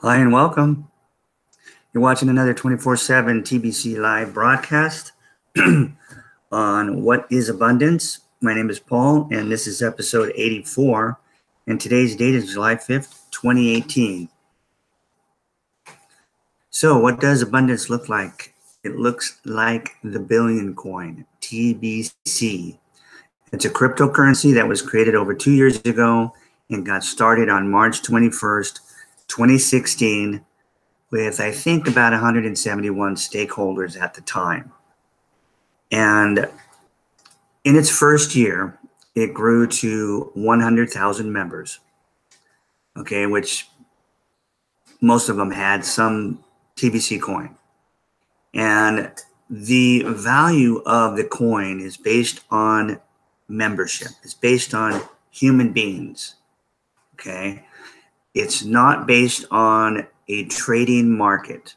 Hi and welcome. You're watching another 24/7 TBC live broadcast on what is abundance. My name is Paul, and this is episode 84, and today's date is July 5th, 2018. So what does abundance look like? It looks like the billion coin, TBC. It's a cryptocurrency that was created over 2 years ago and got started on March 21st, 2016, with I think about 171 stakeholders at the time. And in its first year, it grew to 100,000 members, okay, which most of them had some TBC coin. And the value of the coin is based on membership. It's based on human beings, okay? It's not based on a trading market.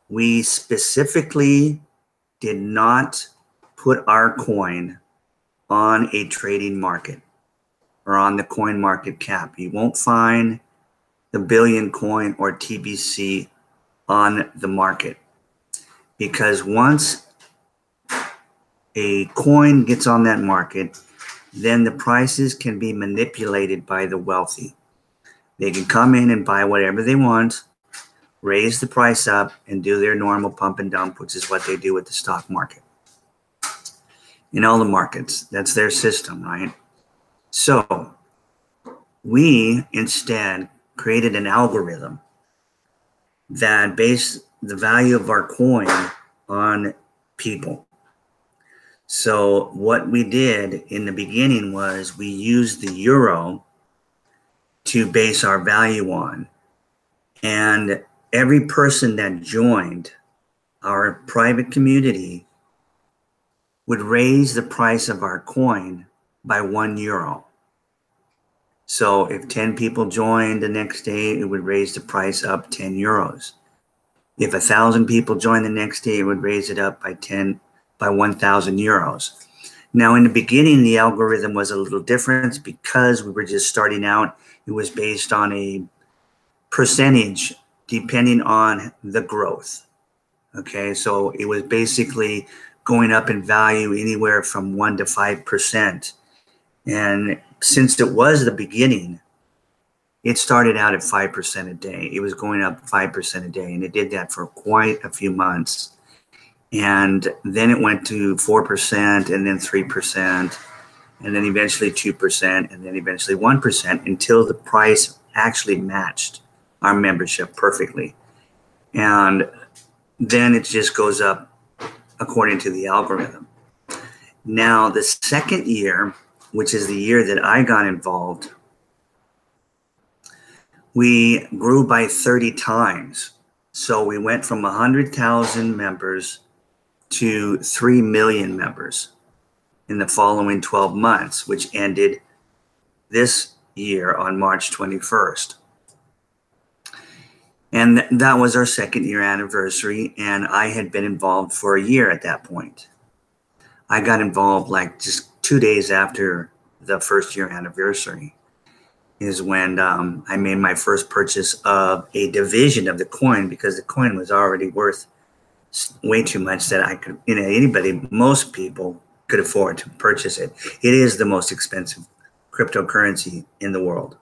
We specifically did not put our coin on a trading market or on the coin market cap. You won't find the billion coin or TBC on the market, because once a coin gets on that market, then the prices can be manipulated by the wealthy. They can come in and buy whatever they want, raise the price up, and do their normal pump and dump, which is what they do with the stock market. In all the markets, that's their system, right? So we instead created an algorithm that based the value of our coin on people. So what we did in the beginning was we used the euro to base our value on. And every person that joined our private community would raise the price of our coin by €1. So if 10 people joined the next day, it would raise the price up €10. If 1,000 people joined the next day, it would raise it up by €1,000. Now, in the beginning, the algorithm was a little different because we were just starting out. It was based on a percentage depending on the growth. Okay, so it was basically going up in value anywhere from 1 to 5%. And since it was the beginning, it started out at 5% a day. It was going up 5% a day, and it did that for quite a few months. And then it went to 4%, and then 3%, and then eventually 2%, and then eventually 1%, until the price actually matched our membership perfectly. And then it just goes up according to the algorithm. Now, the second year, which is the year that I got involved, we grew by 30 times. So we went from 100,000 members to 3 million members in the following 12 months, which ended this year on March 21st. And that was our second year anniversary, and I had been involved for a year at that point. I got involved like just 2 days after the first year anniversary is when I made my first purchase of a division of the coin, because the coin was already worth way too much that I could, most people could afford to purchase it. It is the most expensive cryptocurrency in the world.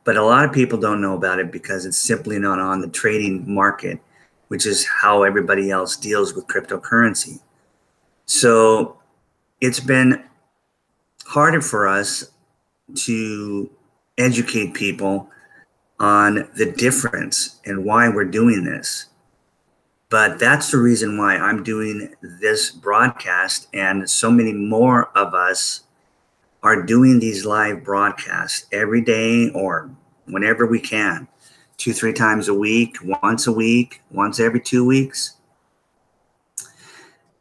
But a lot of people don't know about it because it's simply not on the trading market, which is how everybody else deals with cryptocurrency. So it's been harder for us to educate people on the difference and why we're doing this. But that's the reason why I'm doing this broadcast, and so many more of us are doing these live broadcasts every day or whenever we can, 2-3 times a week, once every 2 weeks.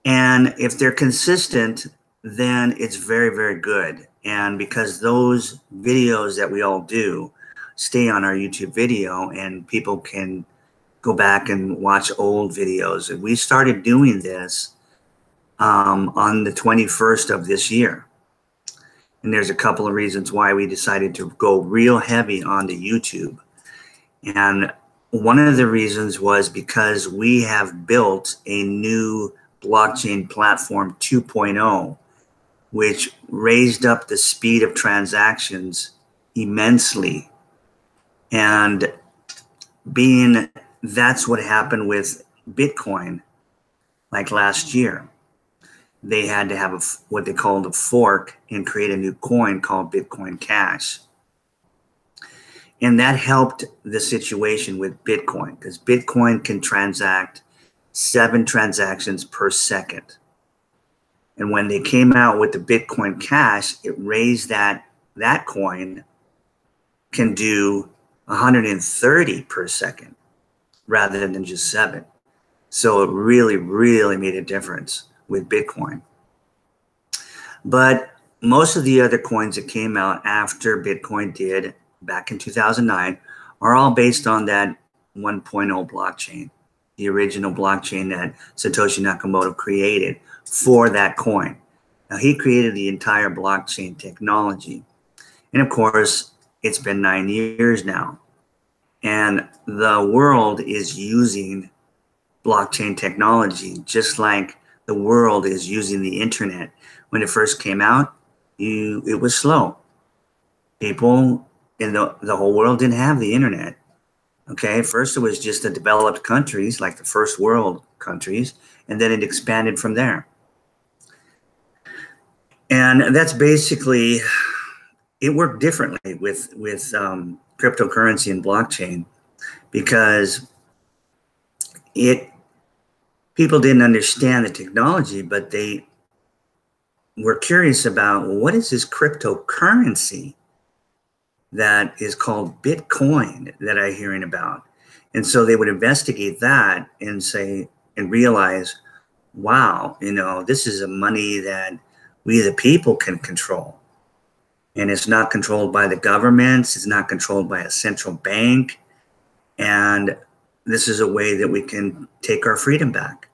And if they're consistent, then it's very, very good. And because those videos that we all do stay on our YouTube video, and people can go back and watch old videos. And we started doing this on the 21st of this year. And there's a couple of reasons why we decided to go real heavy onto YouTube. And one of the reasons was because we have built a new blockchain platform 2.0, which raised up the speed of transactions immensely. And being that's what happened with Bitcoin, like last year. They had to have what they called a fork and create a new coin called Bitcoin Cash. And that helped the situation with Bitcoin, because Bitcoin can transact 7 transactions per second. And when they came out with the Bitcoin Cash, it raised that coin can do 130 per second rather than just 7. So it really, really made a difference with Bitcoin. But most of the other coins that came out after Bitcoin did back in 2009 are all based on that 1.0 blockchain, the original blockchain that Satoshi Nakamoto created for that coin. Now, he created the entire blockchain technology. And of course, it's been 9 years now. And the world is using blockchain technology, just like the world is using the internet. When it first came out, it was slow. People in the whole world didn't have the internet. Okay, first it was just the developed countries, like the first world countries, and then it expanded from there. And that's basically, it worked differently with cryptocurrency and blockchain, because people didn't understand the technology, but they were curious about, well, what is this cryptocurrency that is called Bitcoin that I'm hearing about? And so they would investigate that and say, and realize, wow, this is a money that we the people can control. And it's not controlled by the governments. It's not controlled by a central bank. And this is a way that we can take our freedom back.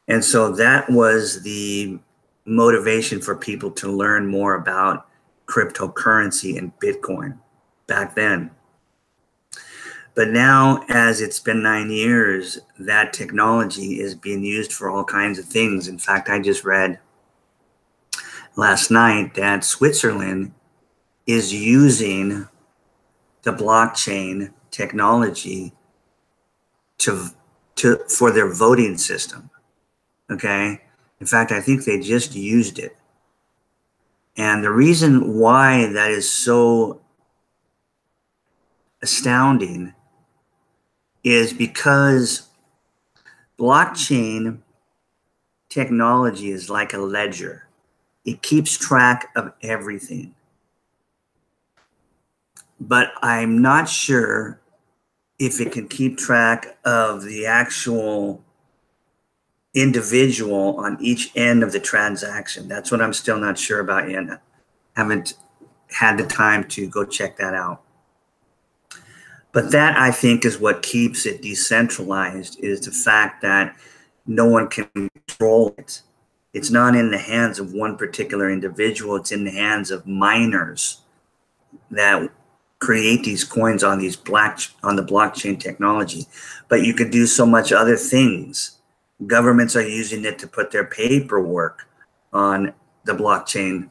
And so that was the motivation for people to learn more about cryptocurrency and Bitcoin back then. But now, as it's been 9 years, that technology is being used for all kinds of things. In fact, I just read last night that Switzerland is using the blockchain technology for their voting system. Okay. In fact, I think they just used it. And the reason why that is so astounding is because blockchain technology is like a ledger. It keeps track of everything. But I'm not sure if it can keep track of the actual individual on each end of the transaction. That's what I'm still not sure about yet. I haven't had the time to go check that out. But that, I think, is what keeps it decentralized, is the fact that no one can control it. It's not in the hands of one particular individual. It's in the hands of miners that create these coins on the blockchain technology. But you could do so much other things. Governments are using it to put their paperwork on the blockchain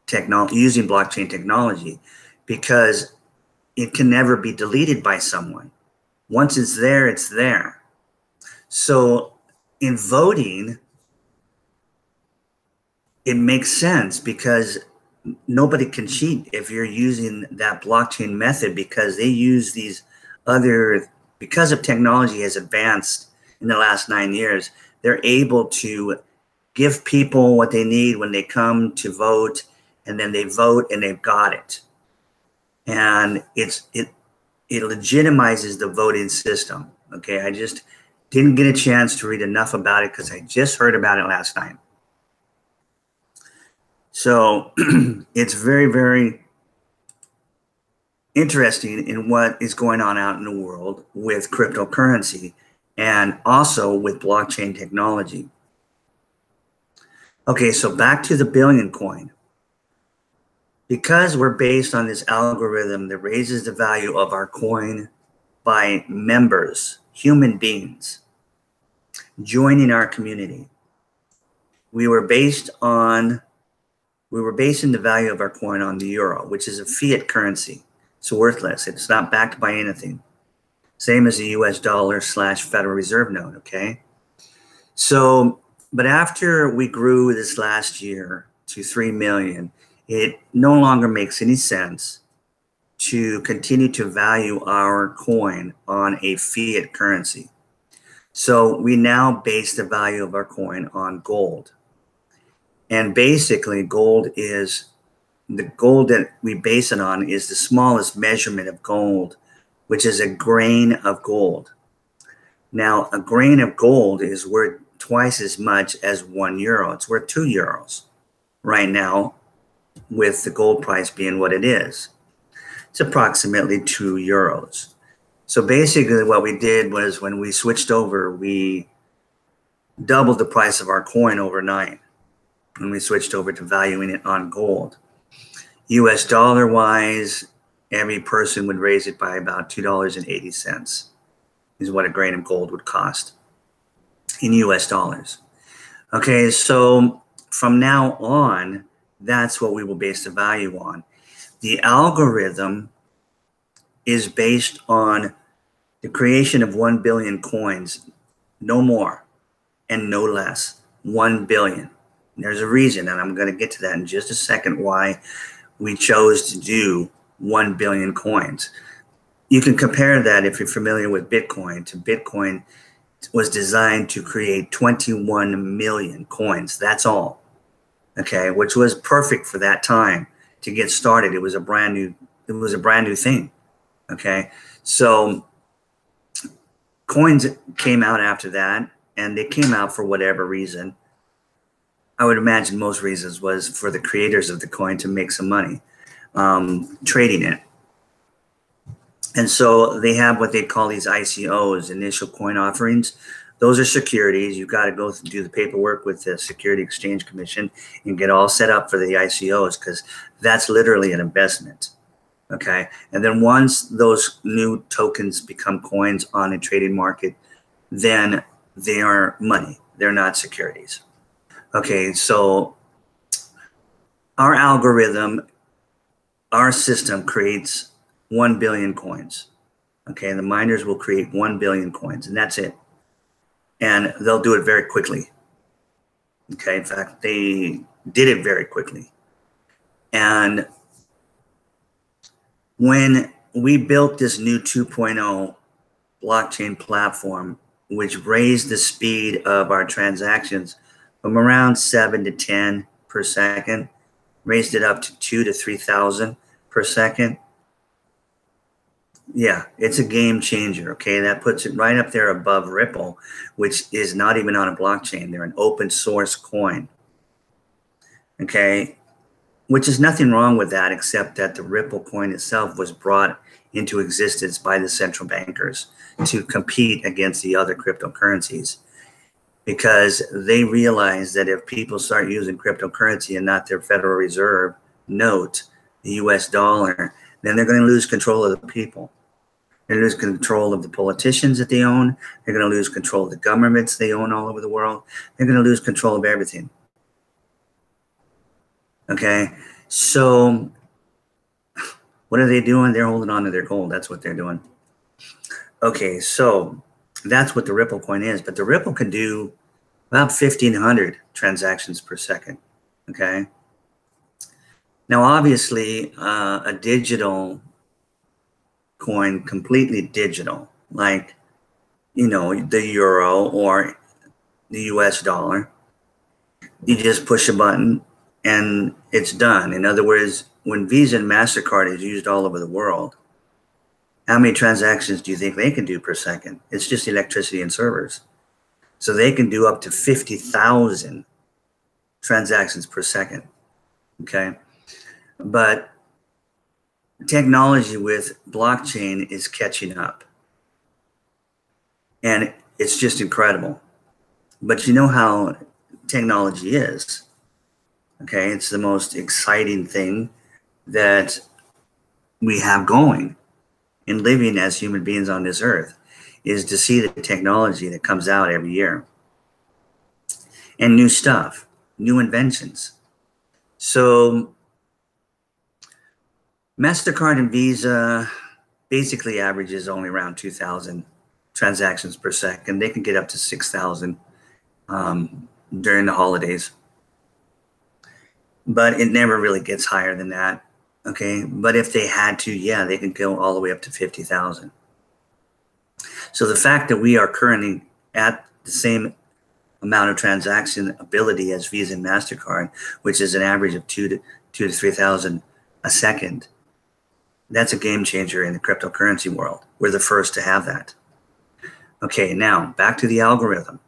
technology, using blockchain technology, because it can never be deleted by someone. Once it's there, it's there. So in voting, it makes sense because nobody can cheat if you're using that blockchain method, because they use these because of technology has advanced in the last 9 years, they're able to give people what they need when they come to vote, and then they vote and they've got it. And it legitimizes the voting system. Okay, I just didn't get a chance to read enough about it because I just heard about it last night. So it's very, very interesting in what is going on out in the world with cryptocurrency and also with blockchain technology. Okay, so back to the billion coin. Because we're based on this algorithm that raises the value of our coin by members, human beings, joining our community. We were basing the value of our coin on the euro, which is a fiat currency. It's worthless. It's not backed by anything. Same as the US dollar / Federal Reserve note, okay? So, but after we grew this last year to 3 million, it no longer makes any sense to continue to value our coin on a fiat currency. So we now base the value of our coin on gold. And basically gold that we base it on is the smallest measurement of gold, which is a grain of gold. Now, a grain of gold is worth twice as much as €1. It's worth €2 right now, with the gold price being what it is. It's approximately €2. So basically what we did was, when we switched over, we doubled the price of our coin overnight when we switched over to valuing it on gold. US dollar wise, every person would raise it by about $2.80 is what a grain of gold would cost in US dollars. Okay, so from now on, that's what we will base the value on. The algorithm is based on the creation of 1 billion coins, no more and no less, 1 billion. There's a reason, and I'm going to get to that in just a second, why we chose to do 1 billion coins. You can compare that, if you're familiar with Bitcoin, to Bitcoin was designed to create 21 million coins. That's all. Okay, which was perfect for that time to get started. It was a brand new thing. Okay, so coins came out after that, and they came out for whatever reason. I would imagine most reasons was for the creators of the coin to make some money trading it. And so they have what they call these ICOs, initial coin offerings. Those are securities. You've got to go do the paperwork with the Security Exchange Commission and get all set up for the ICOs, because that's literally an investment. Okay. And then once those new tokens become coins on a trading market, then they are money. They're not securities. Okay. So our algorithm, our system creates 1 billion coins. Okay. And the miners will create 1 billion coins, and that's it. And they'll do it very quickly. Okay. In fact, they did it very quickly. And when we built this new 2.0 blockchain platform, which raised the speed of our transactions from around 7 to 10 per second, raised it up to 2 to 3,000 per second. Yeah, it's a game changer. Okay, that puts it right up there above Ripple, which is not even on a blockchain. They're an open source coin. Okay, which is nothing wrong with that, except that the Ripple coin itself was brought into existence by the central bankers to compete against the other cryptocurrencies, because they realize that if people start using cryptocurrency and not their Federal Reserve note, the US dollar, then they're going to lose control of the people. They're going to lose control of the politicians that they own. They're going to lose control of the governments they own all over the world. They're going to lose control of everything. Okay, so what are they doing? They're holding on to their gold. That's what they're doing. Okay, so that's what the Ripple coin is. But the Ripple can do about 1,500 transactions per second. Okay. Now, obviously, a digital coin, completely digital, like, you know, the euro or the US dollar, you just push a button and it's done. In other words, when Visa and MasterCard is used all over the world, how many transactions do you think they can do per second? It's just electricity and servers. So they can do up to 50,000 transactions per second. Okay. But technology with blockchain is catching up. And it's just incredible. But you know how technology is. Okay. It's the most exciting thing that we have going. in living as human beings on this earth is to see the technology that comes out every year and new stuff, new inventions. So MasterCard and Visa basically averages only around 2,000 transactions per second. They can get up to 6,000 during the holidays, but it never really gets higher than that. Okay, but if they had to, yeah, they can go all the way up to 50,000. So the fact that we are currently at the same amount of transaction ability as Visa and MasterCard, which is an average of 2,000 to 3,000 a second, that's a game changer in the cryptocurrency world. We're the first to have that. Okay, now back to the algorithm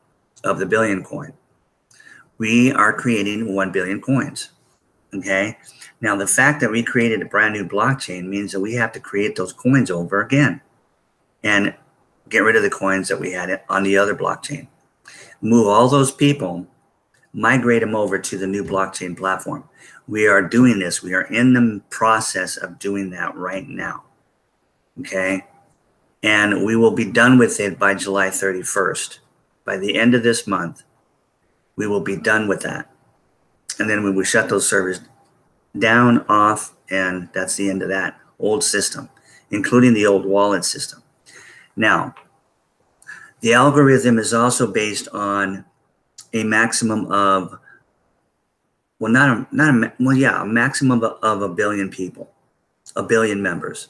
of the billion coin. We are creating 1 billion coins. Okay, now the fact that we created a brand new blockchain means that we have to create those coins over again and get rid of the coins that we had on the other blockchain. Move all those people, migrate them over to the new blockchain platform. We are doing this. We are in the process of doing that right now. Okay, and we will be done with it by July 31st. By the end of this month, we will be done with that. And then we will shut those servers down, off, and that's the end of that old system, including the old wallet system. Now, the algorithm is also based on a maximum of, a maximum of a billion people, a billion members,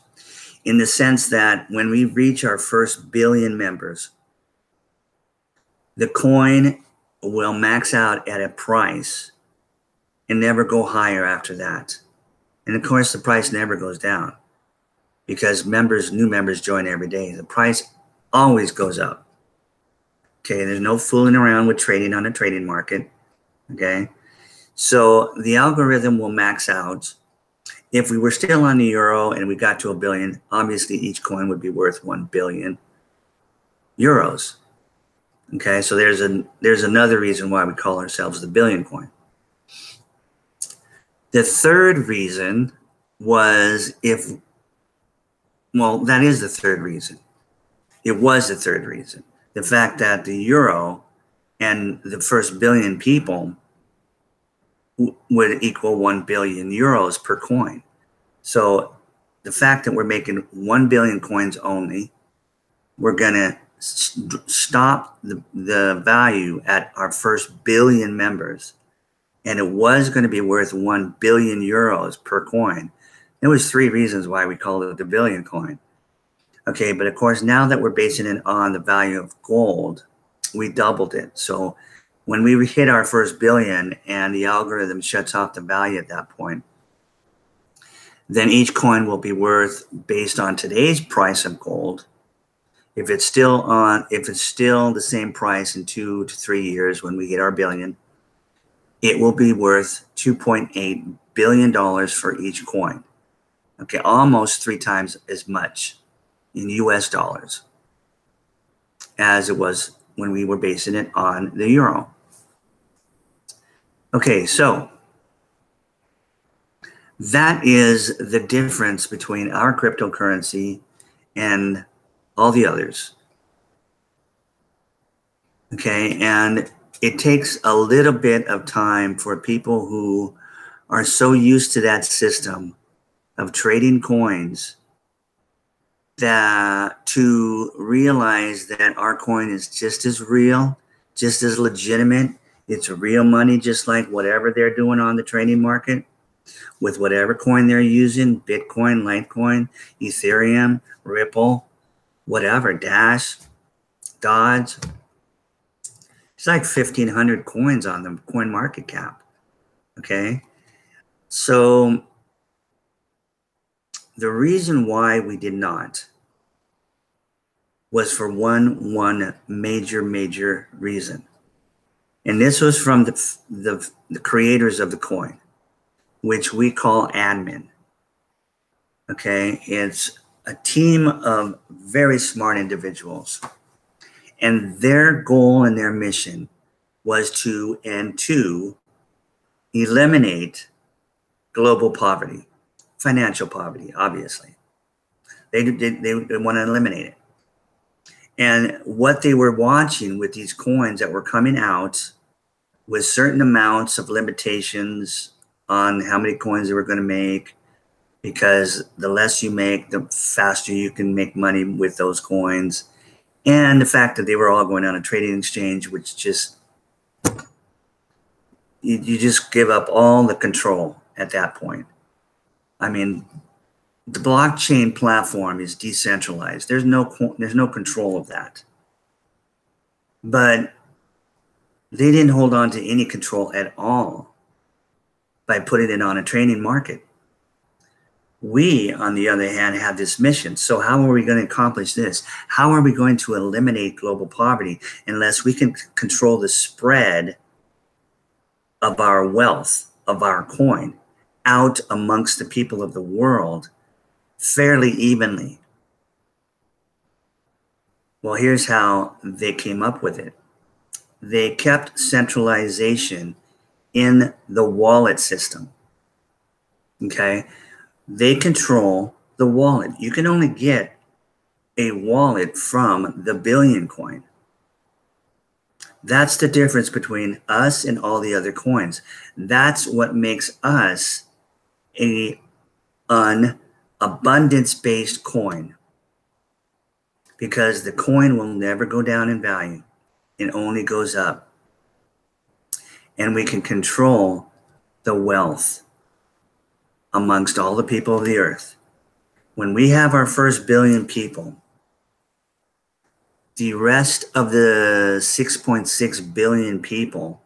in the sense that when we reach our first billion members, the coin will max out at a price and never go higher after that. And of course, the price never goes down because new members join every day. The price always goes up. Okay, there's no fooling around with trading on a trading market. Okay, so the algorithm will max out. If we were still on the euro and we got to a billion, obviously each coin would be worth 1 billion euros. Okay, so there's another reason why we call ourselves the billion coin. The third reason was that is the third reason. It was the third reason. The fact that the euro and the first billion people would equal 1 billion euros per coin. So the fact that we're making 1 billion coins only, we're going to stop the value at our first billion members. And it was going to be worth 1 billion euros per coin. There was 3 reasons why we called it the billion coin. Okay, but of course, now that we're basing it on the value of gold, we doubled it. So when we hit our first billion and the algorithm shuts off the value at that point, then each coin will be worth, based on today's price of gold, if it's still the same price in 2 to 3 years when we hit our billion, it will be worth $2.8 billion for each coin. Okay, almost 3 times as much in US dollars as it was when we were basing it on the euro. Okay, so that is the difference between our cryptocurrency and all the others. Okay, and it takes a little bit of time for people who are so used to that system of trading coins to realize that our coin is just as real, just as legitimate. It's real money, just like whatever they're doing on the trading market with whatever coin they're using, Bitcoin, Litecoin, Ethereum, Ripple, whatever, Dash, Dodge. It's like 1,500 coins on the coin market cap. Okay. So the reason why we did not was for one major reason. And this was from the creators of the coin, which we call admin. Okay. It's a team of very smart individuals. And their goal and their mission was to eliminate global poverty, financial poverty, obviously. They want to eliminate it. And what they were watching with these coins that were coming out with certain amounts of limitations on how many coins they were going to make, because the less you make, the faster you can make money with those coins. And the fact that they were all going on a trading exchange, which just, you just give up all the control at that point. I mean, the blockchain platform is decentralized. There's no control of that. But they didn't hold on to any control at all by putting it on a trading market. We, on the other hand, have this mission. So how are we going to accomplish this? How are we going to eliminate global poverty unless we can control the spread of our wealth, of our coin, out amongst the people of the world fairly evenly? Well, here's how they came up with it. They kept centralization in the wallet system. Okay? They control the wallet. You can only get a wallet from the billion coin. That's the difference between us and all the other coins. That's what makes us an abundance-based coin, because the coin will never go down in value. It only goes up. And we can control the wealth amongst all the people of the earth. When we have our first billion people, the rest of the 6.6 billion people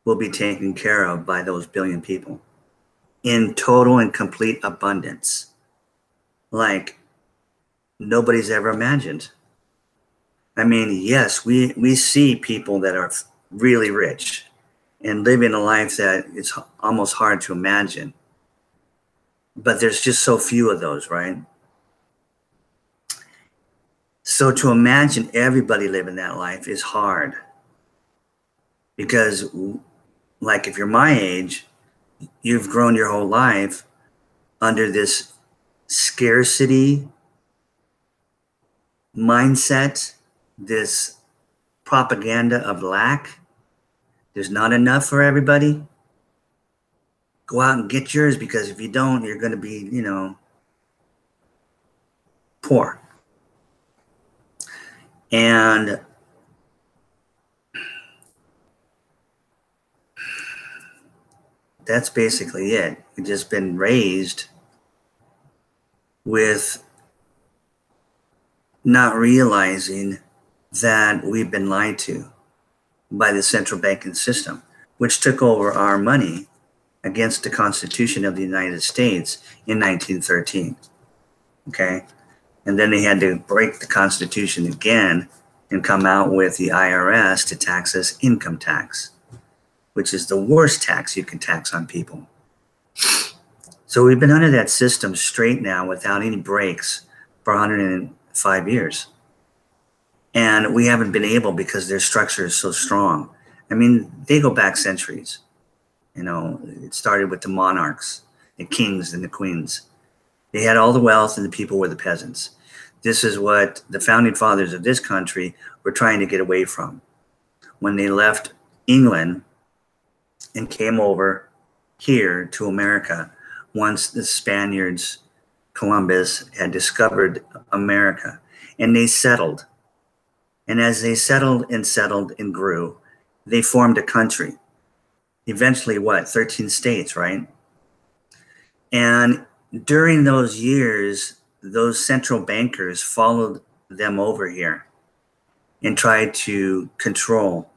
will be taken care of by those billion people in total and complete abundance, like nobody's ever imagined. I mean, yes, we see people that are really rich and living a life that it's almost hard to imagine. But there's just so few of those, right? So to imagine everybody living that life is hard. Because, like, if you're my age, you've grown your whole life under this scarcity mindset, this propaganda of lack. There's not enough for everybody. Go out and get yours, because if you don't, you're going to be, poor. And that's basically it. We've just been raised with not realizing that we've been lied to by the central banking system, which took over our money against the Constitution of the United States in 1913. Okay? And then they had to break the Constitution again and come out with the IRS to tax us income tax, which is the worst tax you can tax on people. So we've been under that system straight now without any breaks for 105 years. And we haven't been able, because their structure is so strong. I mean, they go back centuries. It started with the monarchs, the kings and the queens. They had all the wealth and the people were the peasants. This is what the founding fathers of this country were trying to get away from when they left England and came over here to America once the Spaniards, Columbus, had discovered America. And they settled. And as they settled and grew, they formed a country. Eventually, 13 states, right? And during those years, those central bankers followed them over here and tried to control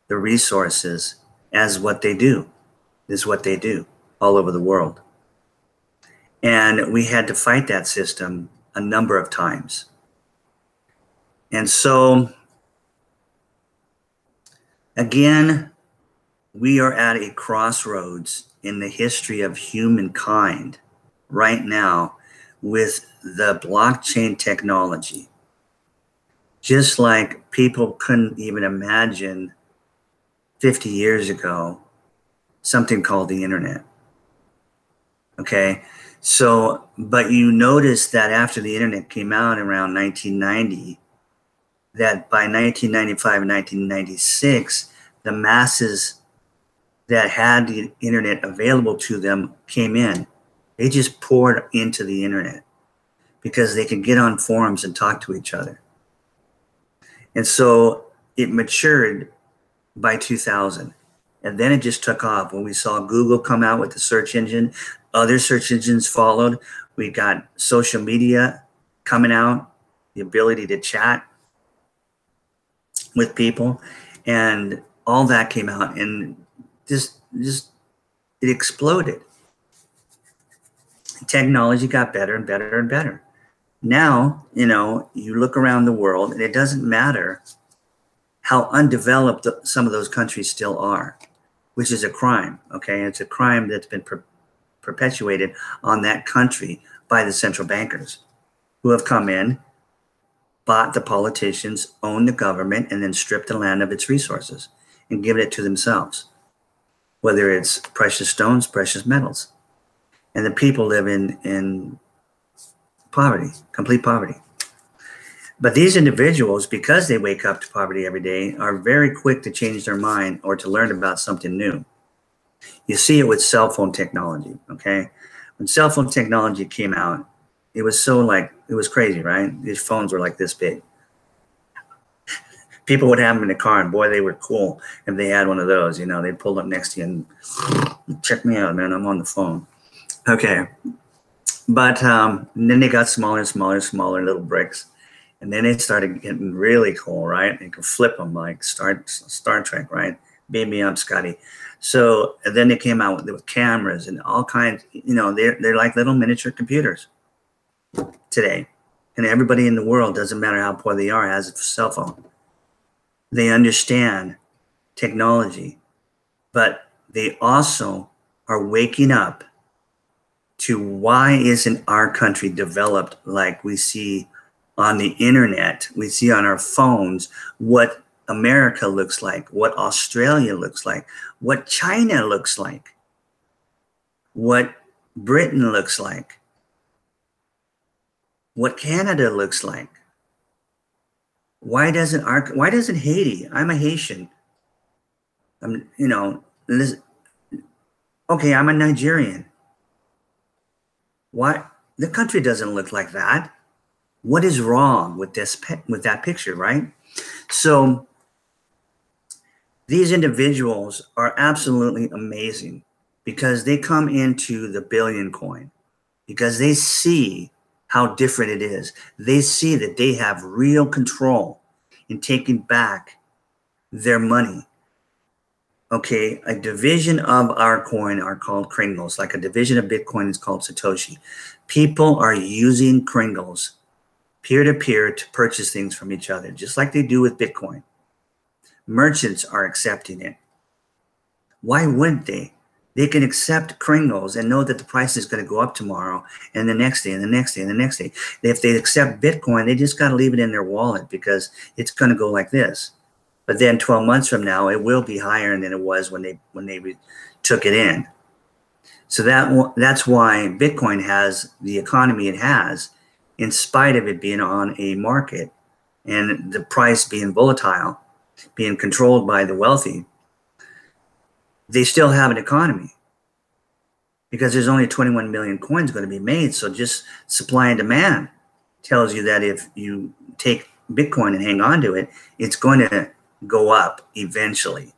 the resources as what they do. This is what they do all over the world. And we had to fight that system a number of times. And so, again, we are at a crossroads in the history of humankind right now with the blockchain technology. Just like people couldn't even imagine 50 years ago something called the internet. Okay? So, but you notice that after the internet came out around 1990, that by 1995 and 1996, the masses that had the internet available to them came in. They just poured into the internet because they could get on forums and talk to each other. And so it matured by 2000. And then it just took off when we saw Google come out with the search engine. Other search engines followed. We got social media coming out, the ability to chat with people, and all that came out, and just it exploded. Technology got better and better and better. Now, you look around the world, and it doesn't matter how undeveloped some of those countries still are, which is a crime. Okay, it's a crime that's been perpetuated on that country by the central bankers, who have come in, bought the politicians, owned the government, and then stripped the land of its resources and given it to themselves, whether it's precious stones, precious metals. And the people live in poverty, complete poverty. But these individuals, because they wake up to poverty every day, are very quick to change their mind or to learn about something new. You see it with cell phone technology, okay? When cell phone technology came out, it was it was crazy, right? These phones were like this big. People would have them in the car, and boy, they were cool if they had one of those. They'd pull up next to you and check me out, man, I'm on the phone. Okay. But then they got smaller and smaller and smaller little bricks. And then they started getting really cool, right? You could flip them like Star Trek, right? Baby, I'm Scotty. So then they came out with cameras and all kinds, they're like little miniature computers today. And everybody in the world, doesn't matter how poor they are, has a cell phone. They understand technology, but they also are waking up to why isn't our country developed like we see on the internet, we see on our phones, what America looks like, what Australia looks like, what China looks like, what Britain looks like, what Canada looks like. Why doesn't Haiti? I'm a Haitian. Okay, I'm a Nigerian. Why the country doesn't look like that? What is wrong with that picture, right? So these individuals are absolutely amazing because they come into the billion coin because they see how different it is. They see that they have real control in taking back their money. Okay, a division of our coin are called Kringles, like a division of Bitcoin is called Satoshi. People are using Kringles peer-to-peer to purchase things from each other, just like they do with Bitcoin. Merchants are accepting it. Why wouldn't they? They can accept Kringles and know that the price is going to go up tomorrow and the next day and the next day and the next day. If they accept Bitcoin, they just got to leave it in their wallet because it's going to go like this. But then 12 months from now, it will be higher than it was when they took it in. So that's why Bitcoin has the economy it has, in spite of it being on a market and the price being volatile, being controlled by the wealthy. They still have an economy because there's only 21 million coins going to be made. So just supply and demand tells you that if you take Bitcoin and hang on to it, it's going to go up eventually.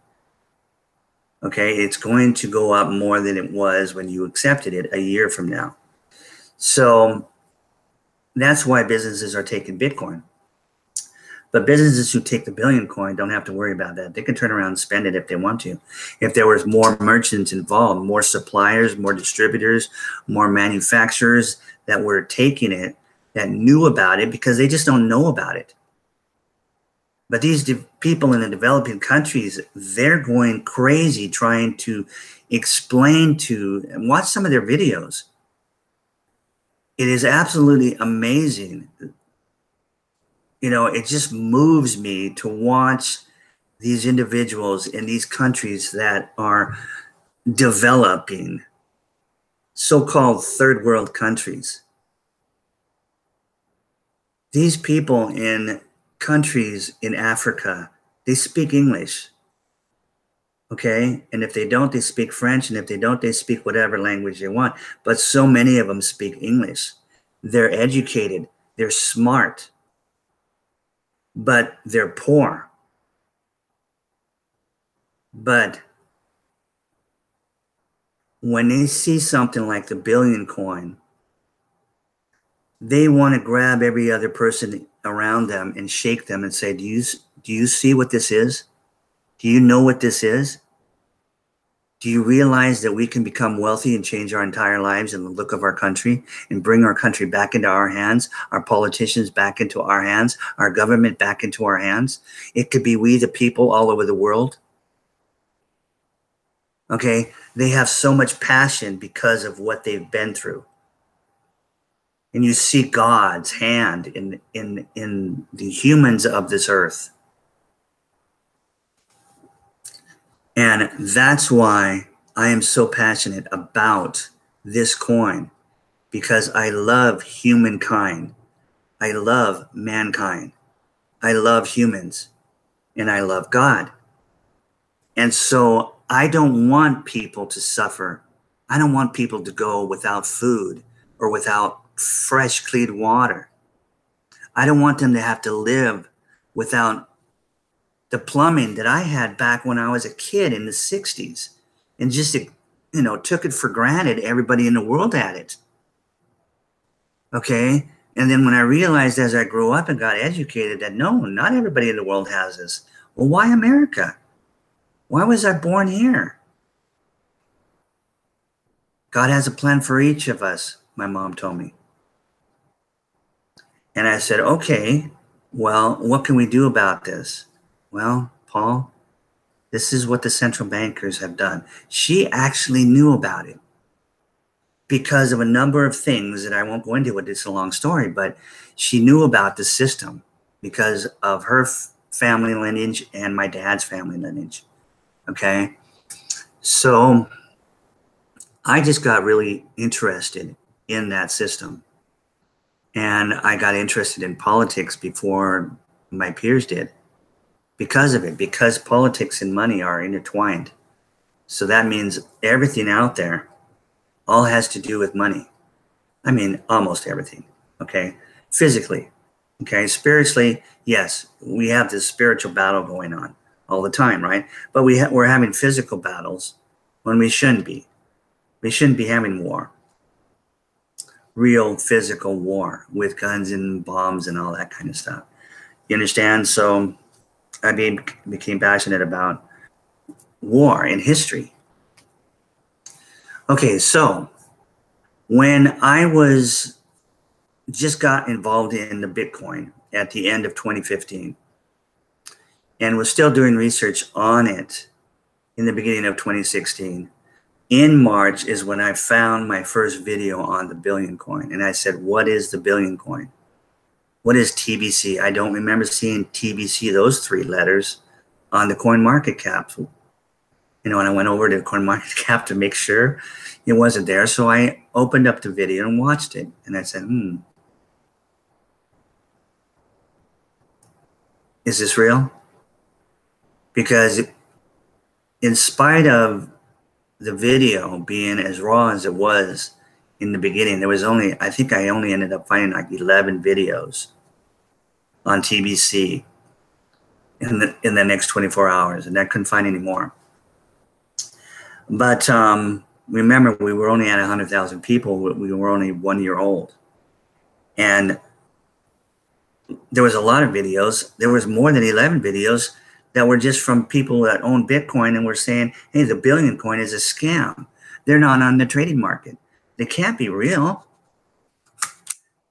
Okay, it's going to go up more than it was when you accepted it a year from now. So that's why businesses are taking Bitcoin. But businesses who take the billion coin don't have to worry about that. They can turn around and spend it if they want to. If there was more merchants involved, more suppliers, more distributors, more manufacturers that were taking it, that knew about it because they just don't know about it. But these people in the developing countries, they're going crazy trying to explain to, and watch some of their videos. It is absolutely amazing. It just moves me to watch these individuals in these countries that are developing so-called third world countries. These people in countries in Africa, they speak English. Okay, and if they don't, they speak French, and if they don't, they speak whatever language they want. But so many of them speak English. They're educated, they're smart, but they're poor. But when they see something like the billion coin, they want to grab every other person around them and shake them and say, do you see what this is? Do you know what this is? Do you realize that we can become wealthy and change our entire lives and the look of our country and bring our country back into our hands, our politicians back into our hands, our government back into our hands? It could be we, the people all over the world. Okay, they have so much passion because of what they've been through. And you see God's hand in the humans of this earth. And that's why I am so passionate about this coin, because I love humankind. I love mankind. I love humans, and I love God. And so I don't want people to suffer. I don't want people to go without food or without fresh, clean water. I don't want them to have to live without the plumbing that I had back when I was a kid in the 60s, and just, took it for granted. Everybody in the world had it. Okay. And then when I realized as I grew up and got educated that no, not everybody in the world has this. Well, why America? Why was I born here? God has a plan for each of us, my mom told me. And I said, okay, well, what can we do about this? Well, Paul, this is what the central bankers have done. She actually knew about it because of a number of things that I won't go into it. It's a long story, but she knew about the system because of her family lineage and my dad's family lineage. Okay. So I just got really interested in that system. And I got interested in politics before my peers did because of it, because politics and money are intertwined. So that means everything out there all has to do with money. I mean, almost everything. Okay. Physically. Okay. Spiritually, yes, we have this spiritual battle going on all the time, right? But we're having physical battles when we shouldn't be. We shouldn't be having war. Real physical war with guns and bombs and all that kind of stuff. You understand? So I became passionate about war and history. Okay, so when I just got involved in the Bitcoin at the end of 2015 and was still doing research on it in the beginning of 2016, in March is when I found my first video on the billion coin. And I said, what is the billion coin? What is TBC? I don't remember seeing TBC, those three letters, on the coin market cap. And I went over to the coin market cap to make sure it wasn't there. So I opened up the video and watched it. And I said, is this real? Because in spite of the video being as raw as it was in the beginning, there was I think I only ended up finding like 11 videos on TBC in the next 24 hours, and I couldn't find any more. But remember, we were only at 100,000 people. We were only 1 year old. And there was a lot of videos. There was more than 11 videos that were just from people that own Bitcoin and were saying, hey, the billion coin is a scam. They're not on the trading market. They can't be real.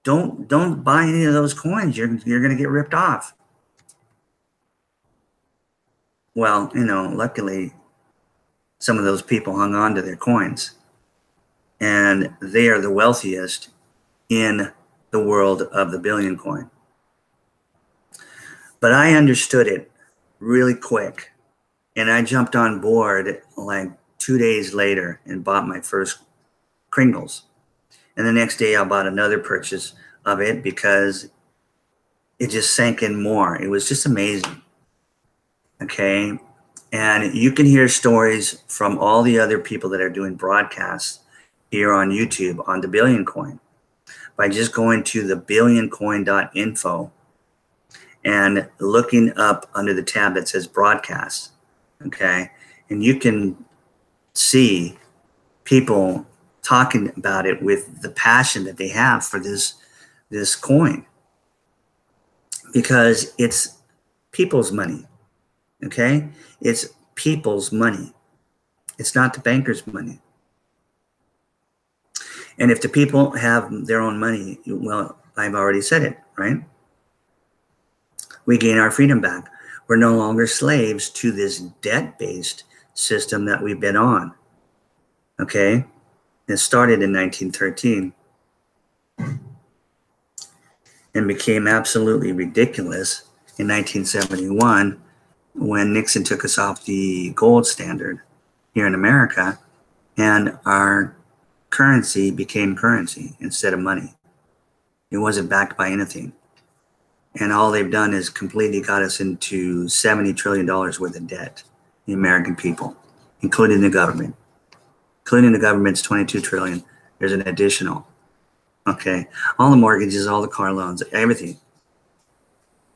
Don't buy any of those coins. You're going to get ripped off. Well, luckily, some of those people hung on to their coins. And they are the wealthiest in the world of the billion coin. But I understood it really quick. And I jumped on board like 2 days later and bought my first Kringles. And the next day I bought another purchase of it because it just sank in more. It was just amazing. Okay. And you can hear stories from all the other people that are doing broadcasts here on YouTube on the Billion Coin by just going to the billioncoin.info and looking up under the tab that says broadcast. Okay. And you can see people talking about it with the passion that they have for this coin, because it's people's money. Okay, it's people's money. It's not the bankers' money. And if the people have their own money, well, I've already said it, right? We gain our freedom back. We're no longer slaves to this debt-based system that we've been on. Okay, it started in 1913 and became absolutely ridiculous in 1971 when Nixon took us off the gold standard here in America, and our currency became currency instead of money. It wasn't backed by anything. And all they've done is completely got us into $70 trillion worth of debt, the American people, including the government. Including the government's 22 trillion. There's an additional. Okay. All the mortgages, all the car loans, everything.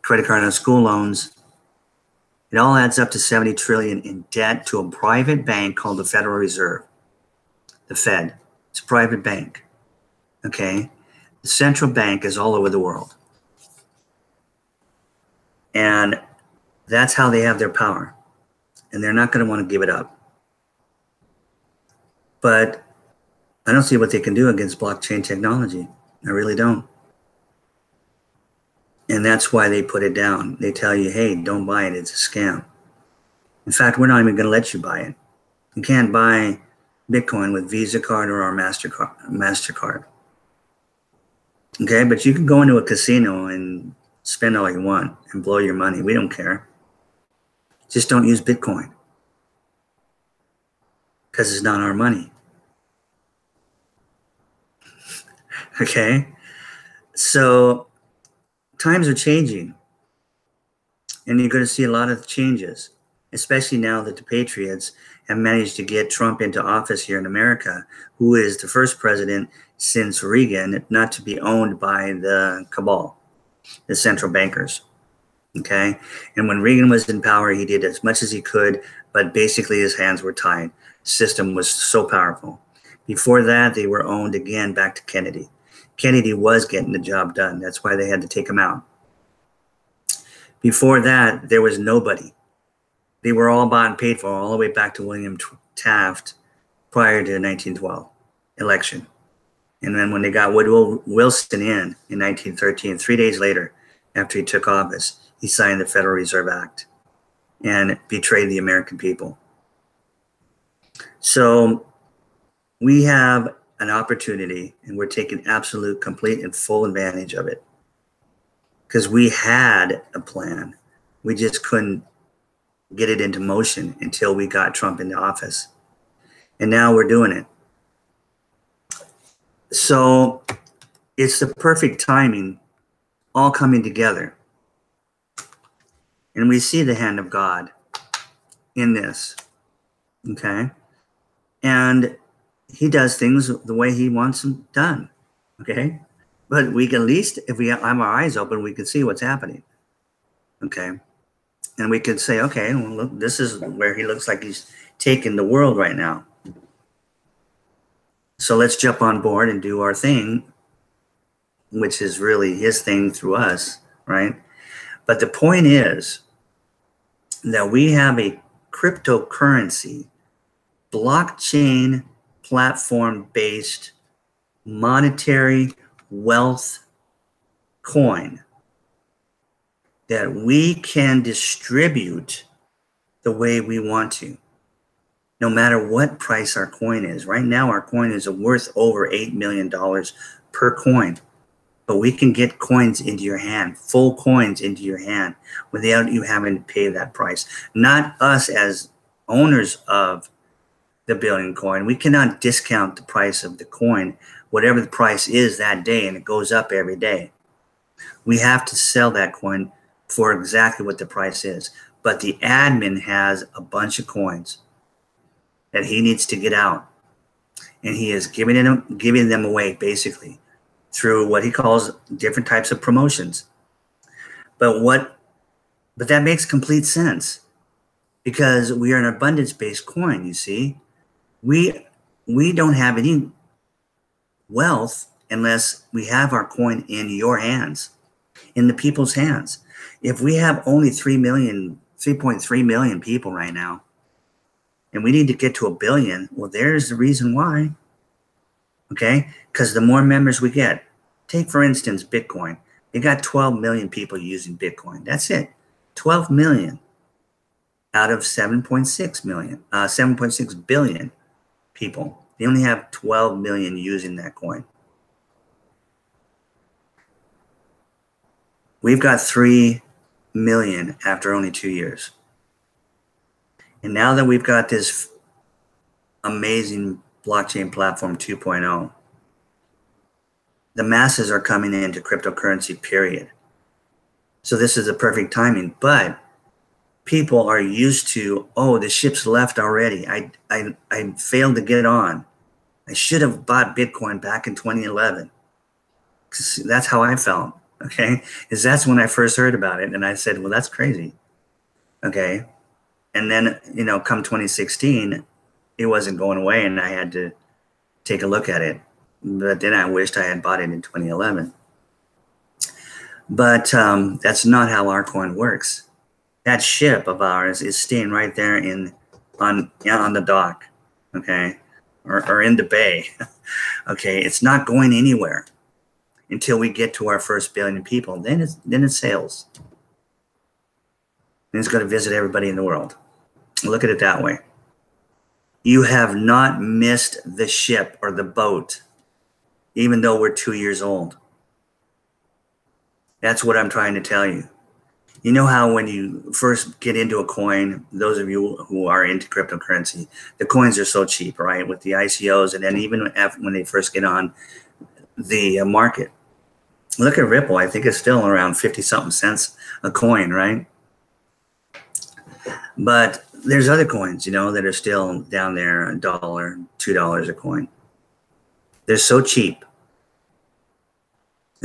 Credit card and school loans. It all adds up to 70 trillion in debt to a private bank called the Federal Reserve. The Fed. It's a private bank. Okay. The central bank is all over the world. And that's how they have their power. And they're not going to want to give it up. But I don't see what they can do against blockchain technology. I really don't. And that's why they put it down. They tell you, hey, don't buy it. It's a scam. In fact, we're not even going to let you buy it. You can't buy Bitcoin with Visa card or our MasterCard. Okay, but you can go into a casino and spend all you want and blow your money. We don't care. Just don't use Bitcoin, because it's not our money. Okay, so times are changing, and you're going to see a lot of changes, especially now that the Patriots have managed to get Trump into office here in America, who is the first president since Reagan not to be owned by the cabal, the central bankers. Okay, and when Reagan was in power, he did as much as he could, but basically his hands were tied. The system was so powerful. Before that, they were owned again back to Kennedy. Kennedy was getting the job done. That's why they had to take him out. Before that, there was nobody. They were all bought and paid for all the way back to William Taft prior to the 1912 election. And then when they got Woodrow Wilson in 1913, 3 days later, after he took office, he signed the Federal Reserve Act and betrayed the American people. So we have an opportunity, and we're taking absolute, complete, and full advantage of it. Because we had a plan. We just couldn't get it into motion until we got Trump into office. And now we're doing it. So it's the perfect timing, all coming together. And we see the hand of God in this. Okay? And he does things the way he wants them done. Okay? But we can, at least, if we have our eyes open, we can see what's happening. Okay? And we could say, okay, well, look, this is where he looks like he's taking the world right now. So let's jump on board and do our thing, which is really his thing through us, right? But the point is that we have a cryptocurrency, blockchain platform-based monetary wealth coin that we can distribute the way we want to, no matter what price our coin is. Right now, our coin is worth over $8 million per coin, but we can get coins into your hand, full coins into your hand, without you having to pay that price. Not us as owners of the billion coin. We cannot discount the price of the coin, whatever the price is that day, and it goes up every day. We have to sell that coin for exactly what the price is. But the admin has a bunch of coins that he needs to get out. And he is giving them away basically through what he calls different types of promotions. But that makes complete sense because we are an abundance-based coin, you see. We don't have any wealth unless we have our coin in your hands, in the people's hands. If we have only 3.3 million people right now, and we need to get to 1 billion, well, there's the reason why. Okay? Because the more members we get, take for instance Bitcoin. They got 12 million people using Bitcoin. That's it. 12 million out of 7.6 billion people. They only have 12 million using that coin. We've got 3 million after only 2 years. And now that we've got this amazing blockchain platform 2.0, the masses are coming into cryptocurrency, period. So this is a perfect timing. But people are used to, oh, the ship's left already. I failed to get on. I should have bought Bitcoin back in 2011. That's how I felt, okay? Is that's when I first heard about it. And I said, well, that's crazy, okay? And then, come 2016, it wasn't going away and I had to take a look at it. But then I wished I had bought it in 2011. But that's not how our coin works. That ship of ours is staying right there on the dock, okay, or in the bay, okay. It's not going anywhere until we get to our first 1 billion people. Then it sails. Then it's going to visit everybody in the world. Look at it that way. You have not missed the ship or the boat, even though we're 2 years old. That's what I'm trying to tell you. You know how when you first get into a coin, those of you who are into cryptocurrency, the coins are so cheap, right? With the ICOs, and then even when they first get on the market. Look at Ripple. I think it's still around 50-something cents a coin, right? But there's other coins, that are still down there, $1, $2 a coin. They're so cheap.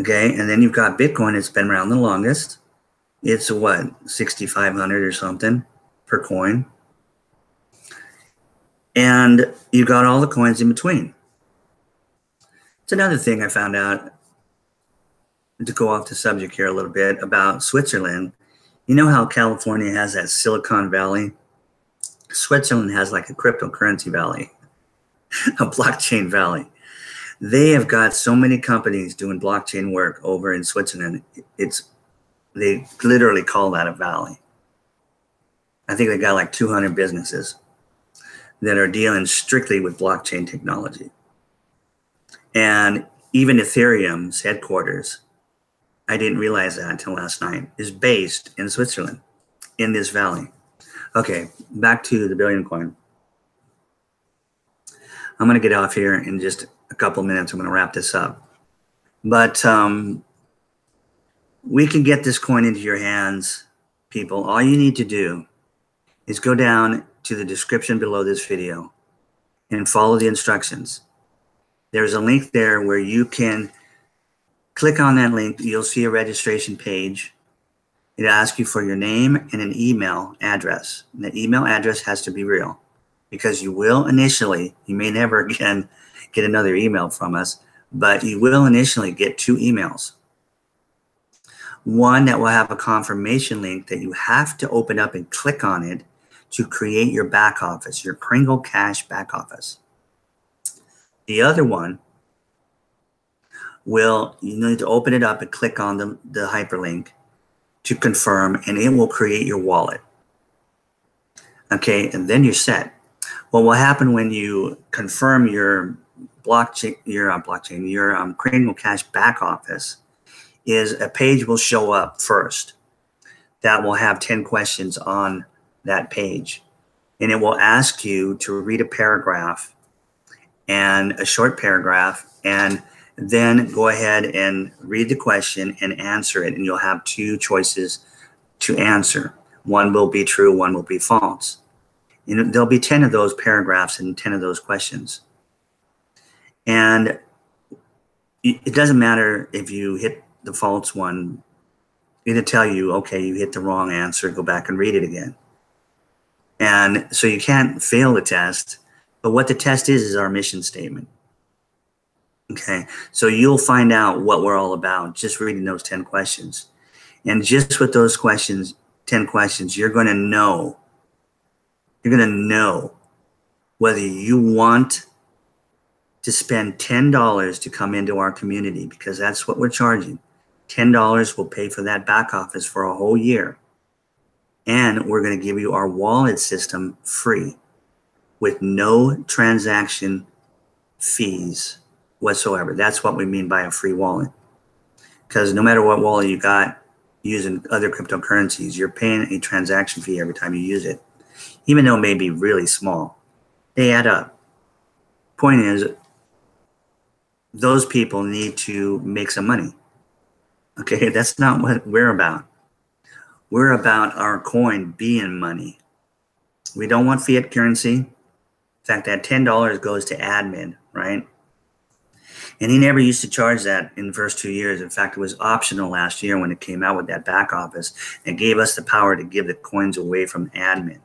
Okay, and then you've got Bitcoin. It's been around the longest. It's what, 6,500 or something per coin. And you got all the coins in between. It's another thing I found out, to go off the subject here a little bit, about Switzerland. You know how California has that Silicon Valley? Switzerland has like a cryptocurrency valley, a blockchain valley. They have got so many companies doing blockchain work over in Switzerland. They literally call that a valley. I think they got like 200 businesses that are dealing strictly with blockchain technology. And even Ethereum's headquarters, I didn't realize that until last night, is based in Switzerland, in this valley. Okay, back to the billion coin. I'm going to get off here in just a couple of minutes. I'm going to wrap this up. But we can get this coin into your hands, people. All you need to do is go down to the description below this video and follow the instructions. There's a link there where you can click on that link. You'll see a registration page. It asks you for your name and an email address. And the email address has to be real, because you will initially, you may never again get another email from us, but you will initially get 2 emails. One that will have a confirmation link that you have to open up and click on it to create your back office, your Kringle Cash back office. The other one you need to open it up and click on the hyperlink to confirm, and it will create your wallet. Okay, and then you're set. What will happen when you confirm your Kringle Cash back office is a page will show up first that will have 10 questions on that page. and it will ask you to read a paragraph, and a short paragraph, and then go ahead and read the question and answer it. And you'll have two choices to answer. One will be true, one will be false. There'll be 10 of those paragraphs and 10 of those questions. And it doesn't matter if you hit the false one. It'll tell you, okay, you hit the wrong answer, go back and read it again. And so you can't fail the test. But what the test is our mission statement. Okay, so you'll find out what we're all about just reading those 10 questions. And just with those questions, 10 questions, you're going to know whether you want to spend $10 to come into our community, because that's what we're charging. $10 will pay for that back office for a whole year. And we're going to give you our wallet system free with no transaction fees whatsoever. That's what we mean by a free wallet. Because no matter what wallet you got using other cryptocurrencies, you're paying a transaction fee every time you use it. Even though it may be really small, they add up. Point is, those people need to make some money. Okay, that's not what we're about. We're about our coin being money. We don't want fiat currency. In fact, that $10 goes to admin, right? And he never used to charge that in the first 2 years. In fact, it was optional last year when it came out with that back office. It gave us the power to give the coins away from admin.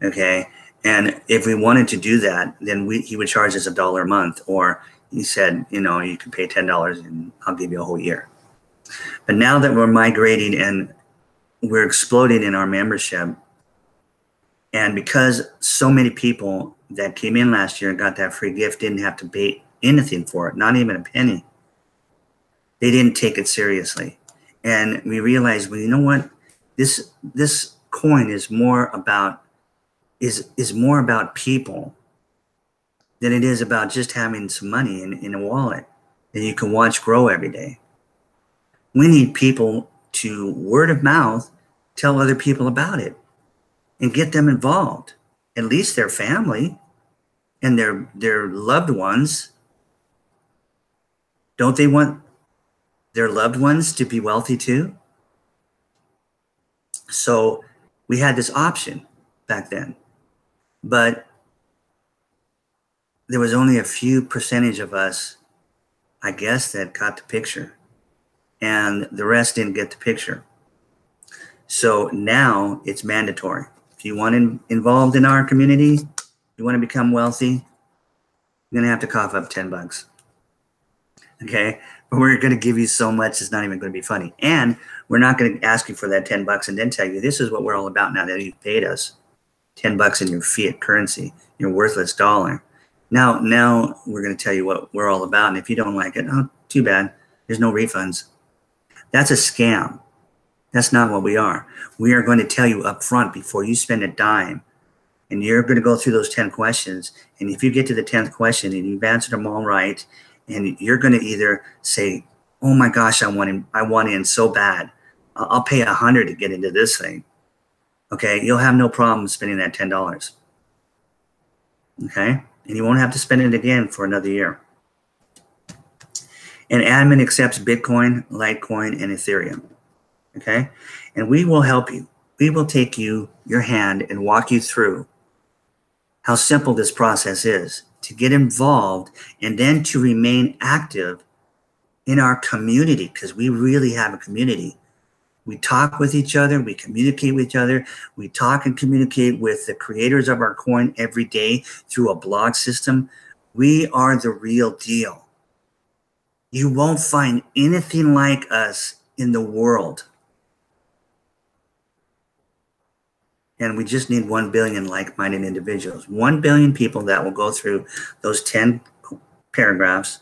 Okay, and if we wanted to do that, then he would charge us $1 a month, or he said, you know, you can pay $10 and I'll give you a whole year. But now that we're migrating and we're exploding in our membership, and because so many people that came in last year and got that free gift didn't have to pay anything for it, not even a penny. They didn't take it seriously. And we realized, well, you know what? This coin is more about people than it is about just having some money in a wallet that you can watch grow every day. We need people to word of mouth tell other people about it and get them involved, at least their family and their loved ones. Don't they want their loved ones to be wealthy too? So we had this option back then, but there was only a few percentage of us, I guess, that got the picture, and the rest didn't get the picture. So now it's mandatory. If you want involved in our community, you want to become wealthy, you're going to have to cough up $10. Okay, but we're going to give you so much, it's not even going to be funny. And we're not going to ask you for that $10 and then tell you, this is what we're all about now that you've paid us $10 in your fiat currency, your worthless dollar. Now we're going to tell you what we're all about. And if you don't like it, oh, too bad. There's no refunds. That's a scam. That's not what we are. We are going to tell you up front before you spend a dime, and you're going to go through those 10 questions. And if you get to the 10th question and you've answered them all right, and you're going to either say, oh my gosh, I want in so bad. I'll pay $100 to get into this thing. Okay, you'll have no problem spending that $10. Okay, and you won't have to spend it again for another year. And admin accepts Bitcoin, Litecoin, and Ethereum. Okay, and we will help you. We will take your hand and walk you through how simple this process is to get involved and then to remain active in our community, because we really have a community. We talk with each other, we communicate with each other, we talk and communicate with the creators of our coin every day through a blog system. We are the real deal. You won't find anything like us in the world. And we just need 1 billion like-minded individuals. 1 billion people that will go through those 10 paragraphs,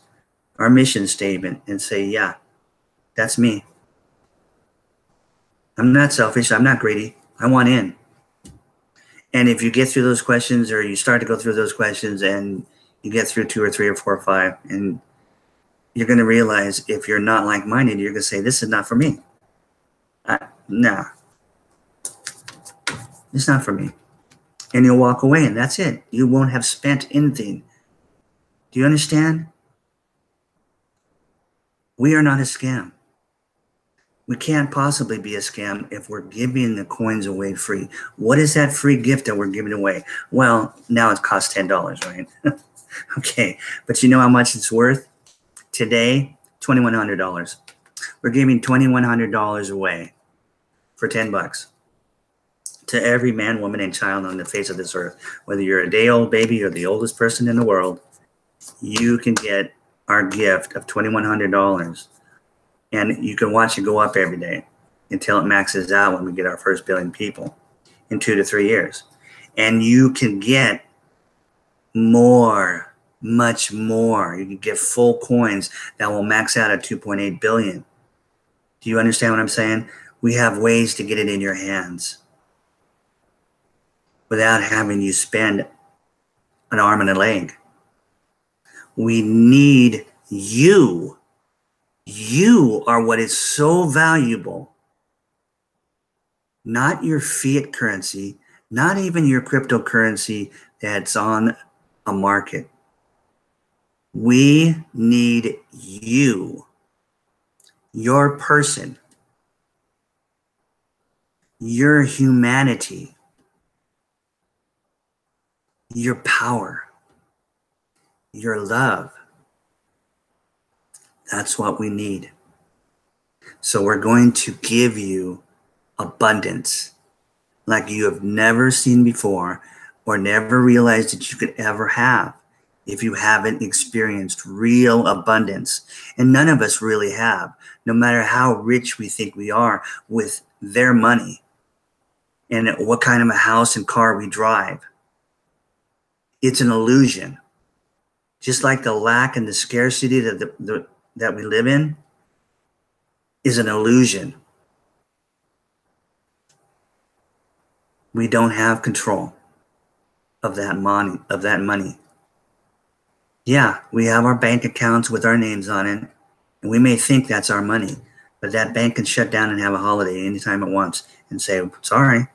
our mission statement, and say, yeah, that's me. I'm not selfish. I'm not greedy. I want in. And if you get through those questions, or you start to go through those questions and you get through 2 or 3 or 4 or 5, and you're going to realize, if you're not like-minded, you're going to say, this is not for me. Nah. It's not for me. and you'll walk away, and that's it. You won't have spent anything. Do you understand? We are not a scam. We can't possibly be a scam if we're giving the coins away free. What is that free gift that we're giving away? Well, now it costs $10, right? Okay, but you know how much it's worth? Today, $2,100. We're giving $2,100 away for $10 to every man, woman, and child on the face of this earth. Whether you're a day-old baby or the oldest person in the world, you can get our gift of $2,100, and you can watch it go up every day until it maxes out when we get our first billion people in 2 to 3 years. And you can get more, much more. You can get full coins that will max out at 2.8 billion. Do you understand what I'm saying? We have ways to get it in your hands without having you spend an arm and a leg. We need you. You are what is so valuable. Not your fiat currency, not even your cryptocurrency that's on a market. We need you, your person, your humanity, your power, your love. That's what we need. So we're going to give you abundance like you have never seen before or never realized that you could ever have if you haven't experienced real abundance. And none of us really have, no matter how rich we think we are with their money and what kind of a house and car we drive. It's an illusion. Just like the lack and the scarcity that we live in is an illusion. We don't have control of that money. Yeah, we have our bank accounts with our names on it, and we may think that's our money, but that bank can shut down and have a holiday anytime it wants and say, sorry.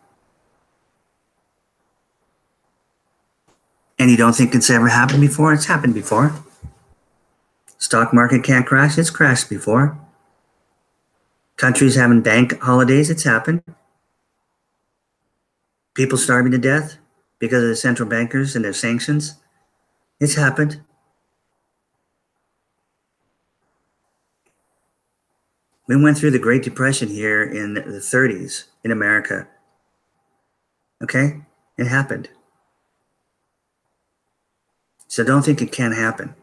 And you don't think it's ever happened before? It's happened before. Stock market can't crash. It's crashed before. Countries having bank holidays. It's happened. People starving to death because of the central bankers and their sanctions. It's happened. We went through the Great Depression here in the 30s in America. Okay? It happened. So don't think it can't happen.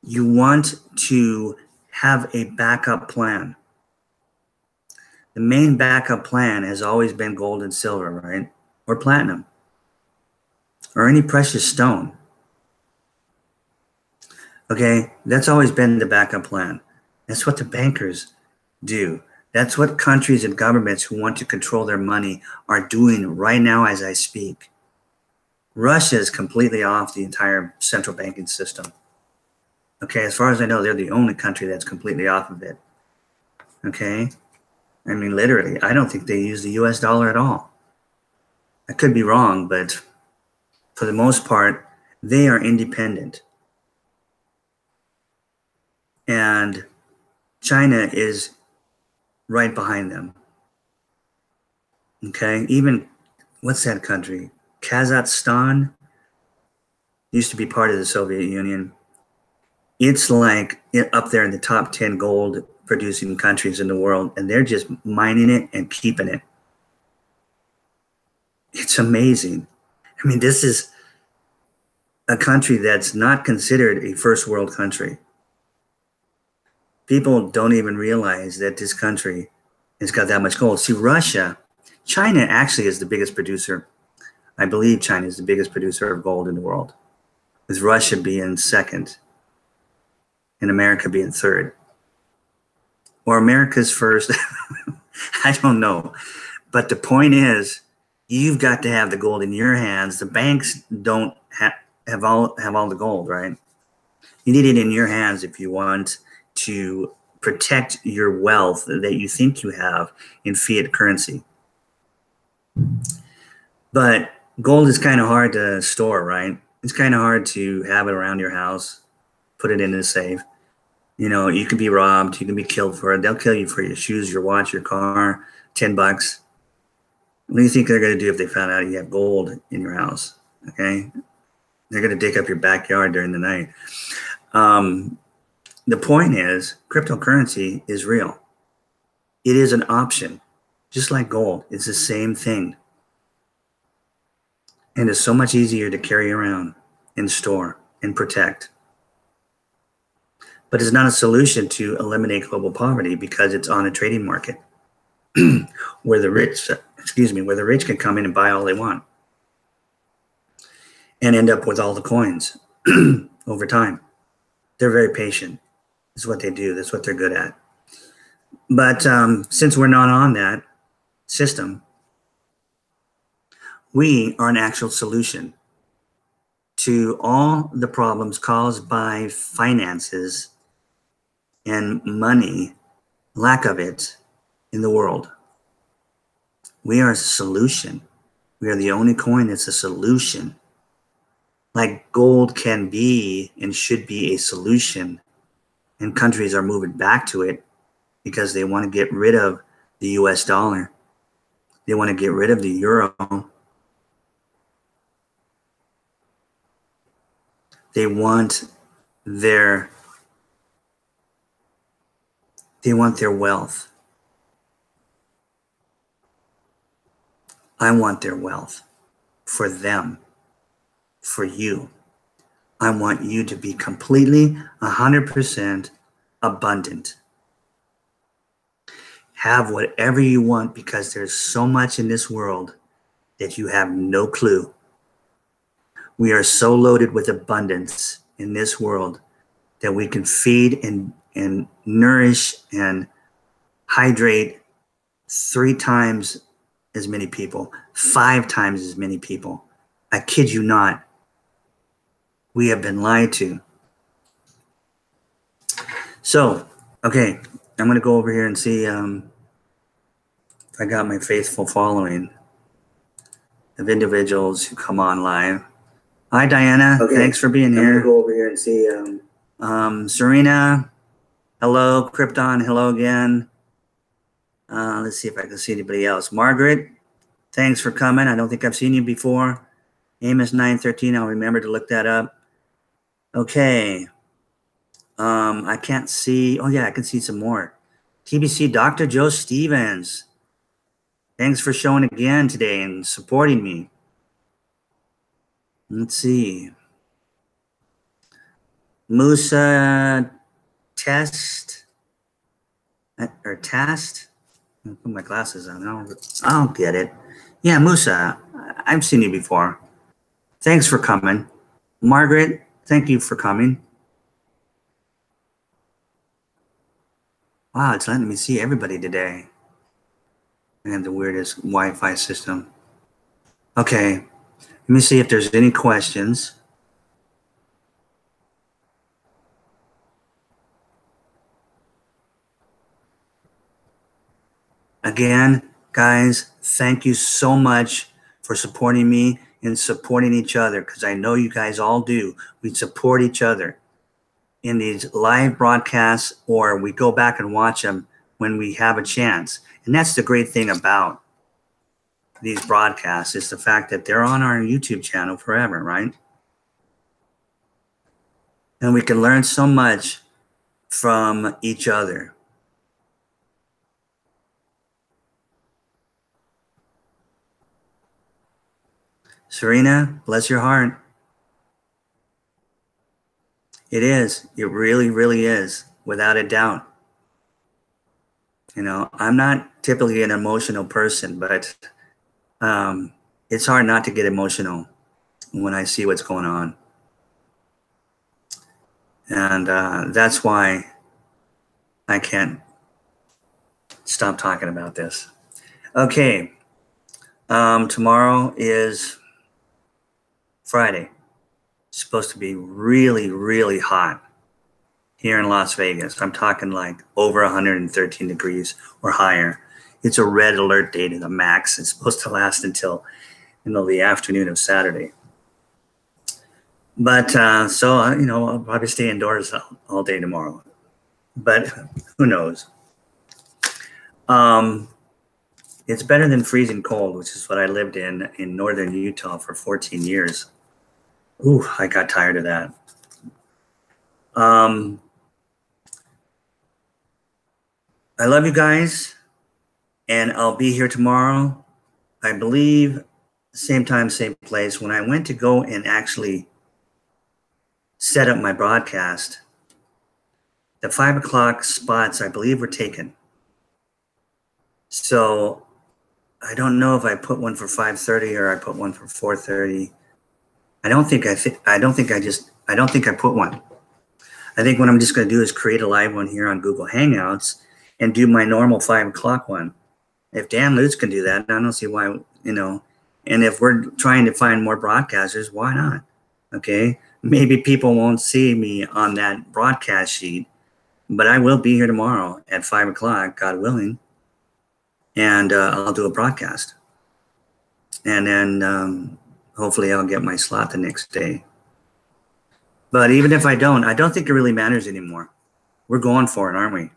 You want to have a backup plan. The main backup plan has always been gold and silver, right? Or platinum. Or any precious stone. Okay? That's always been the backup plan. That's what the bankers do. That's what countries and governments who want to control their money are doing right now as I speak. Russia is completely off the entire central banking system. Okay, as far as I know, they're the only country that's completely off of it. Okay? I mean, literally, I don't think they use the US dollar at all. I could be wrong, but for the most part, they are independent. And China is right behind them. Okay? Even, what's that country? Kazakhstan used to be part of the Soviet Union. It's like up there in the top 10 gold producing countries in the world, and they're just mining it and keeping it. It's amazing. I mean, this is a country that's not considered a first world country. People don't even realize that this country has got that much gold. See, China actually is the biggest producer. I believe China is the biggest producer of gold in the world, with Russia being second and America being third. Or America's first. I don't know. But the point is, you've got to have the gold in your hands. The banks don't have all the gold, right? You need it in your hands if you want to protect your wealth that you think you have in fiat currency. But Gold is kind of hard to store, right? It's kind of hard to have it around your house, put it in a safe. You know, you could be robbed, you can be killed for it. They'll kill you for your shoes, your watch, your car, $10. What do you think they're going to do if they found out you have gold in your house? Okay. They're going to dig up your backyard during the night. The point is, cryptocurrency is real. It is an option, just like gold. It's the same thing. And it's so much easier to carry around and store and protect. But it's not a solution to eliminate global poverty because it's on a trading market where the rich can come in and buy all they want and end up with all the coins over time. They're very patient. That's what they do. That's what they're good at. But since we're not on that system, we are an actual solution to all the problems caused by finances and money, lack of it, in the world. We are a solution. We are the only coin that's a solution. Like gold can be and should be a solution, and countries are moving back to it because they want to get rid of the US dollar. They want to get rid of the euro. They want their wealth. I want their wealth for them, for you. I want you to be completely 100% abundant. Have whatever you want because there's so much in this world that you have no clue. We are so loaded with abundance in this world that we can feed and nourish and hydrate 3 times as many people, 5 times as many people. I kid you not. We have been lied to. So, okay, I'm going to go over here and see if I got my faithful following of individuals who come on live. Hi, Diana. Okay. Thanks for being here. I'm going to go over here and see Serena. Hello, Krypton. Hello again. Let's see if I can see anybody else. Margaret, thanks for coming. I don't think I've seen you before. Amos 913. I'll remember to look that up. Okay. I can't see. Oh, yeah, I can see some more. TBC, Dr. Joe Stevens. Thanks for showing again today and supporting me. Let's see. Musa Test. Or Tast. I'll put my glasses on. I'll get it. Yeah, Musa. I've seen you before. Thanks for coming. Margaret, thank you for coming. Wow, it's letting me see everybody today. I have the weirdest Wi-Fi system. Okay, let me see if there's any questions. Again, guys, thank you so much for supporting me and supporting each other, because I know you guys all do. We support each other in these live broadcasts, or we go back and watch them when we have a chance. And that's the great thing about these broadcasts, is the fact that they're on our YouTube channel forever, right? And we can learn so much from each other. Serena, bless your heart. It is. It really, really is, without a doubt. You know, I'm not typically an emotional person, but it's hard not to get emotional when I see what's going on. And that's why I can't stop talking about this. Okay. Tomorrow is Friday. It's supposed to be really, really hot here in Las Vegas. I'm talking like over 113 degrees or higher. It's a red alert day to the max. It's supposed to last until the afternoon of Saturday. But you know, I'll probably stay indoors all day tomorrow. But who knows? It's better than freezing cold, which is what I lived in northern Utah for 14 years. Ooh, I got tired of that. I love you guys, and I'll be here tomorrow. I believe same time, same place. When I went to go and actually set up my broadcast, the 5 o'clock spots, I believe, were taken. So I don't know if I put one for 5:30 or I put one for 4:30. I don't think I put one. I think what I'm just going to do is create a live one here on Google Hangouts and do my normal 5 o'clock one. If Dan Lutz can do that, I don't see why, you know, and if we're trying to find more broadcasters, why not? Okay. Maybe people won't see me on that broadcast sheet, but I will be here tomorrow at 5 o'clock, God willing. And I'll do a broadcast. And then hopefully I'll get my slot the next day. But even if I don't think it really matters anymore. We're going for it, aren't we?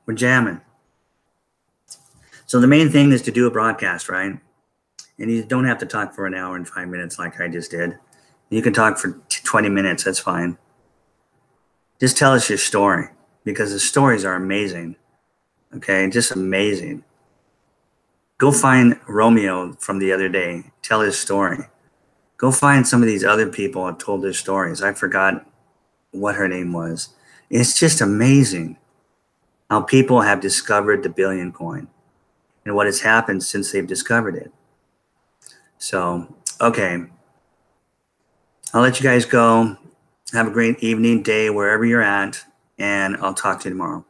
We're jamming. So the main thing is to do a broadcast, right? And you don't have to talk for an hour and 5 minutes like I just did. You can talk for 20 minutes, that's fine. Just tell us your story, because the stories are amazing. Okay, just amazing. Go find Romeo from the other day, tell his story. Go find some of these other people that told their stories. I forgot what her name was. It's just amazing how people have discovered the billion coin and what has happened since they've discovered it. So, okay. I'll let you guys go. Have a great evening, day, wherever you're at, and I'll talk to you tomorrow.